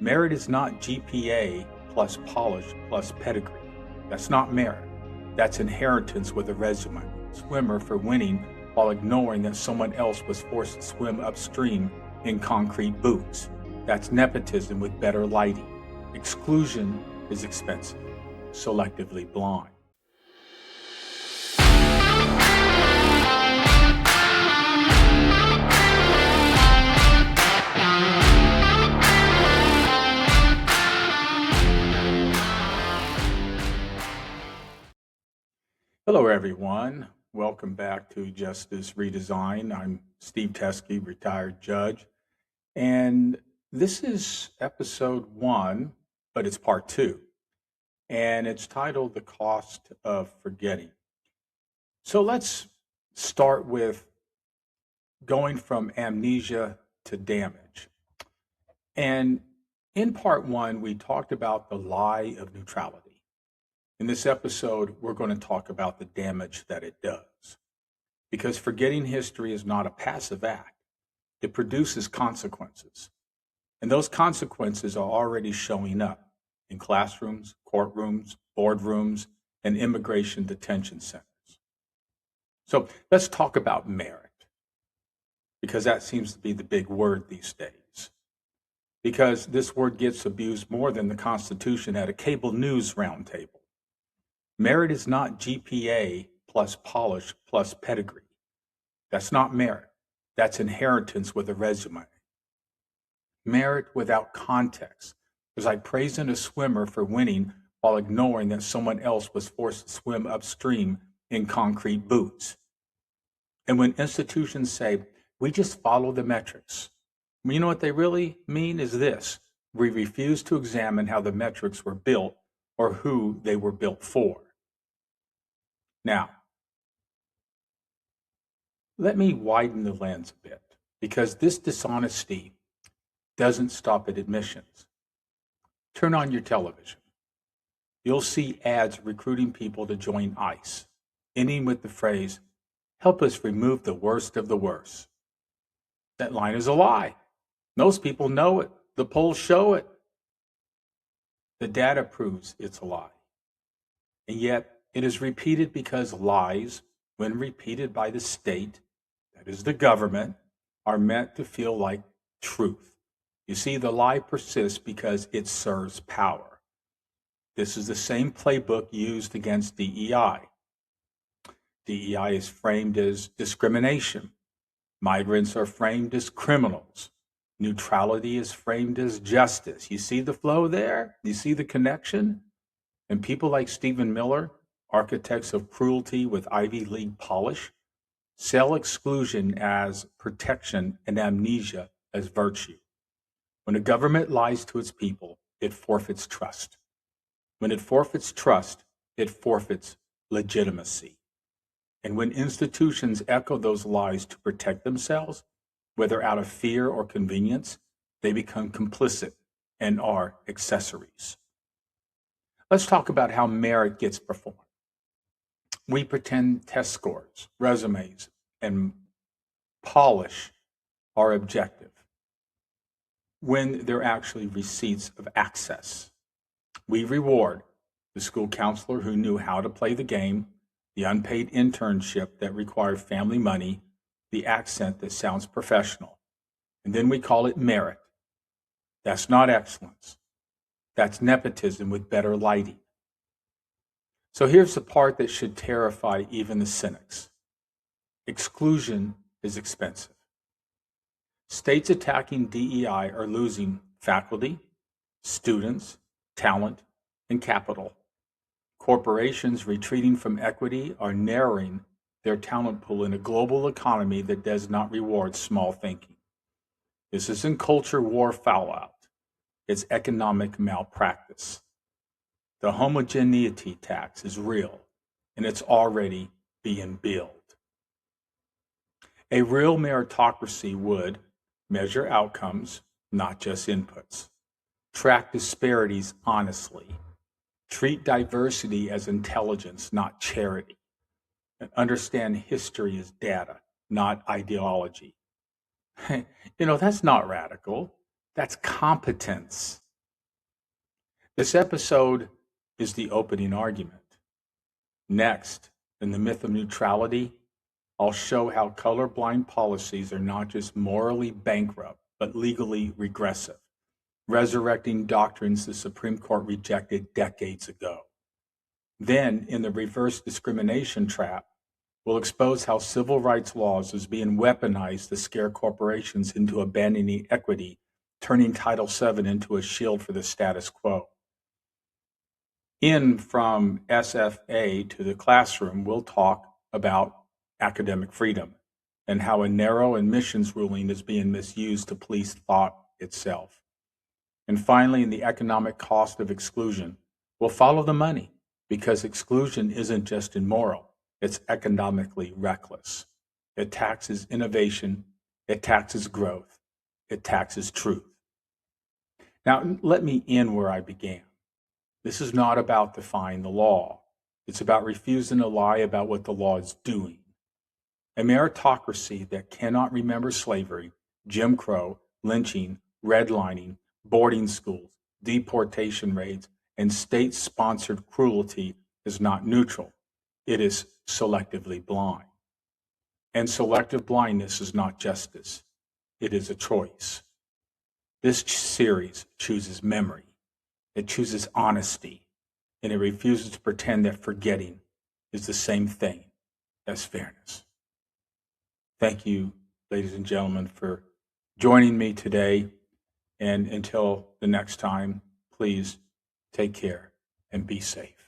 Merit is not GPA plus polish plus pedigree. That's not merit. That's inheritance with a resume. Swimmer for winning while ignoring that someone else was forced to swim upstream in concrete boots. That's nepotism with better lighting. Exclusion is expensive. Selectively blind. Hello, everyone. Welcome back to Justice Redesign. I'm Steve Teskey, retired judge. And this is episode 1, but it's part 2. And it's titled The Cost of Forgetting. So let's start with going from amnesia to damage. And in part 1, we talked about the lie of neutrality. In this episode, we're going to talk about the damage that it does. Because forgetting history is not a passive act, it produces consequences. And those consequences are already showing up in classrooms, courtrooms, boardrooms, and immigration detention centers. So let's talk about merit, because that seems to be the big word these days. Because this word gets abused more than the Constitution at a cable news roundtable. Merit is not GPA plus polish plus pedigree. That's not merit. That's inheritance with a resume. Merit without context is like praising a swimmer for winning while ignoring that someone else was forced to swim upstream in concrete boots. And when institutions say, we just follow the metrics, you know what they really mean is this: we refuse to examine how the metrics were built or who they were built for. Now, let me widen the lens a bit, because this dishonesty doesn't stop at admissions. Turn on your television. You'll see ads recruiting people to join ICE, ending with the phrase, help us remove the worst of the worst. That line is a lie. Most people know it. The polls show it. The data proves it's a lie. And yet, it is repeated because lies, when repeated by the state, that is the government, are meant to feel like truth. You see, the lie persists because it serves power. This is the same playbook used against DEI. DEI is framed as discrimination. Migrants are framed as criminals. Neutrality is framed as justice. You see the flow there? You see the connection? And people like Stephen Miller, architects of cruelty with Ivy League polish, sell exclusion as protection and amnesia as virtue. When a government lies to its people, it forfeits trust. When it forfeits trust, it forfeits legitimacy. And when institutions echo those lies to protect themselves, whether out of fear or convenience, they become complicit and are accessories. Let's talk about how merit gets performed. We pretend test scores, resumes, and polish are objective when they're actually receipts of access. We reward the school counselor who knew how to play the game, the unpaid internship that required family money, the accent that sounds professional. And then we call it merit. That's not excellence. That's nepotism with better lighting. So here's the part that should terrify even the cynics. Exclusion is expensive. States attacking DEI are losing faculty, students, talent, and capital. Corporations retreating from equity are narrowing their talent pool in a global economy that does not reward small thinking. This isn't culture war fallout. It's economic malpractice. The homogeneity tax is real, and it's already being billed. A real meritocracy would measure outcomes, not just inputs, track disparities honestly, treat diversity as intelligence, not charity, and understand history as data, not ideology. That's not radical. That's competence. This episode is the opening argument. Next, in the myth of neutrality, I'll show how colorblind policies are not just morally bankrupt, but legally regressive, resurrecting doctrines the Supreme Court rejected decades ago. Then, in the reverse discrimination trap, we'll expose how civil rights laws is being weaponized to scare corporations into abandoning equity, turning Title VII into a shield for the status quo. In From SFA to the Classroom, we'll talk about academic freedom and how a narrow admissions ruling is being misused to police thought itself. And finally, in the economic cost of exclusion, we'll follow the money because exclusion isn't just immoral, it's economically reckless. It taxes innovation, it taxes growth, it taxes truth. Now, let me end where I began. This is not about defying the law. It's about refusing to lie about what the law is doing. A meritocracy that cannot remember slavery, Jim Crow, lynching, redlining, boarding schools, deportation raids, and state-sponsored cruelty is not neutral. It is selectively blind. And selective blindness is not justice. It is a choice. This series chooses memory. It chooses honesty, and it refuses to pretend that forgetting is the same thing as fairness. Thank you, ladies and gentlemen, for joining me today. And until the next time, please take care and be safe.